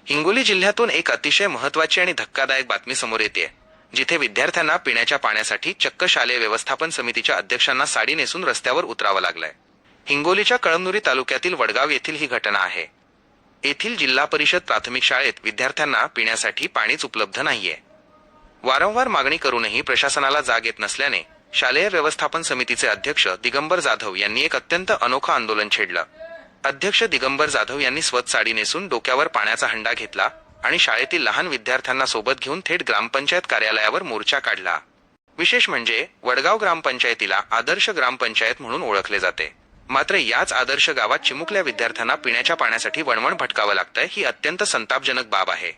हिंगोली जिल्ह्यातून एक अतिशय महत्त्वाची आणि धक्कादायक बातमी समोर येते, जिथे विद्यार्थ्यांना पिण्याच्या पाण्यासाठी चक्क शालेय व्यवस्थापन समितीच्या अध्यक्षांना साडी नेसून रस्त्यावर उतरावं लागलंय। हिंगोलीच्या कळमनुरी तालुक्यातील वडगाव येथील ही घटना आहे। येथील जिल्हा परिषद प्राथमिक शाळेत विद्यार्थ्यांना पिण्यासाठी पाणीच उपलब्ध नाहीये। वारंवार मागणी करूनही प्रशासनाला जाग येत नसल्याने शालेय व्यवस्थापन समितीचे अध्यक्ष दिगंबर जाधव यांनी एक अत्यंत अनोखं आंदोलन छेडलं। अध्यक्ष दिगंबर जाधव यांनी स्वतः साडी नेसून डोक्यावर पाण्याचा हंडा घेतला आणि शाळेतील लहान विद्यार्थ्यांना सोबत घेऊन थेट ग्रामपंचायत कार्यालयावर मोर्चा काढला। विशेष म्हणजे वडगाव ग्रामपंचायतीला आदर्श ग्रामपंचायत म्हणून ओळखले जाते, मात्र याच आदर्श गावात चिमुकल्या विद्यार्थ्यांना पिण्याच्या पाण्यासाठी वणवण भटकावं लागतंय, ही अत्यंत संतापजनक बाब आहे।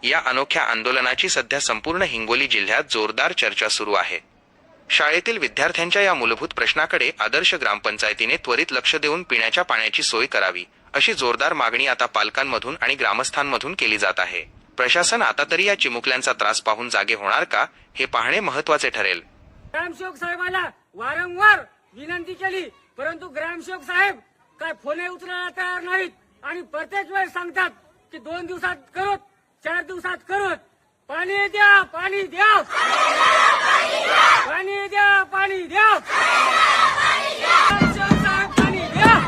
या अनोख्या आंदोलनाची सध्या संपूर्ण हिंगोली जिल्ह्यात जोरदार चर्चा सुरू आहे। शाळेतील विद्यार्थ्यांच्या या मूलभूत प्रश्नाकडे आदर्श ग्रामपंचायतीने त्वरित लक्ष देऊन पिण्याच्या पाण्याची सोय करावी, अशी जोरदार मागणी आता पालकांमधून आणि ग्रामस्थांमधून केली जात आहे। प्रशासन आता तरी या चिमुकल्यांचा त्रास पाहून जागे होणार का, हे पाहणे महत्त्वाचे ठरेल। ग्रामसेवक साहेबाला वारंवार विनंती केली, परंतु ग्रामसेवक साहेब काय फोन उचलायला तयार नाहीत आणि प्रत्येक वेळेस सांगतात की 2 दिवसात करू, 4 दिवसात करू। पाणी द्या, पाणी द्या, पाणी द्या, पाणी द्या, ग्रामसेवक साहेब पाणी द्या।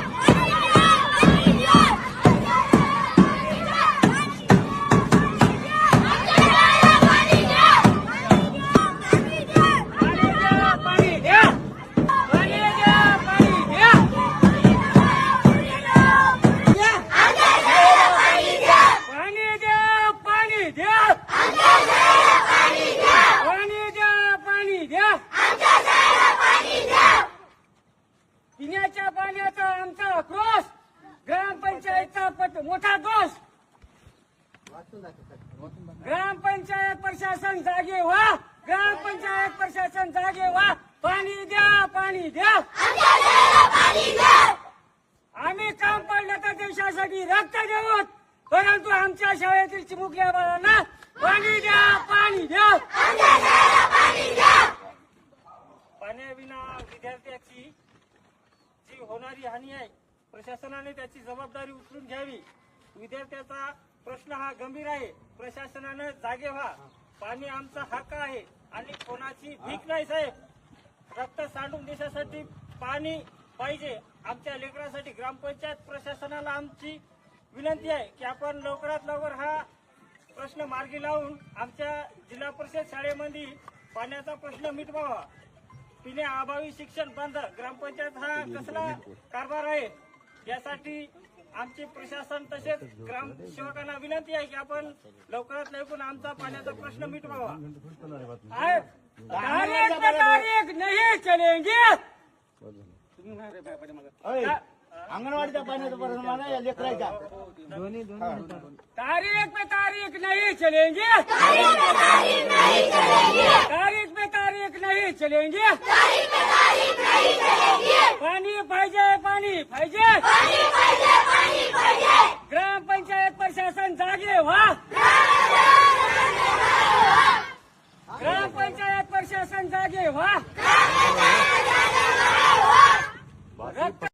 पिण्याच्या पाण्याचा आमचा आक्रोश, ग्रामपंचायतचा मोठा दोष। ग्रामपंचायत प्रशासन जागे व्हा, ग्रामपंचायत प्रशासन जागे व्हा। पाणी द्या, पाणी द्या, आम्ही काम पडलं तर देशासाठी रक्त देऊ, परंतु आमच्या शाळेतील चिमुकल्या बाळांना पाणी द्या, पाणी द्या। पाण्याविना विद्यार्थ्याची जी होणारी हानी आहे, प्रशासनाने त्याची जबाबदारी उचलून घ्यावी। विद्यार्थ्याचा प्रश्न हा गंभीर आहे, प्रशासनाने जागे व्हा। पाणी आमचा हक्क आहे आणि कोणाची भीक नाही साहेब। रक्त सांडून देशासाठी पाणी पाहिजे आमच्या लेकरासाठी। ग्रामपंचायत प्रशासनाला आमची विनंती आहे की आपण लवकरात लवकर हा प्रश्न मार्गी लावून आमच्या जिल्हा परिषद शाळेमध्ये पाण्याचा प्रश्न मिटवावा। पिण्याअभावी शिक्षण बंद, ग्रामपंचायत हा कसला कारभार आहे, यासाठी आमचे प्रशासन तसेच ग्रामसेवकांना विनंती आहे की आपण लवकरात लवकर आमचा पाण्याचा प्रश्न मिटवावा। तारीख नहीं चलेंगे, अंगणवाडीच्या पाण्याचा प्रश्न मला या लेकरायचा तारीख पे तारीख नहीं चलेंगे, तारीख पे तारीख नहीं चलेंगे। पाणी पाहिजे, पाणी पाहिजे, ग्रामपंचायत प्रशासन जागे व्हा, ग्रामपंचायत प्रशासन जागे व्हा।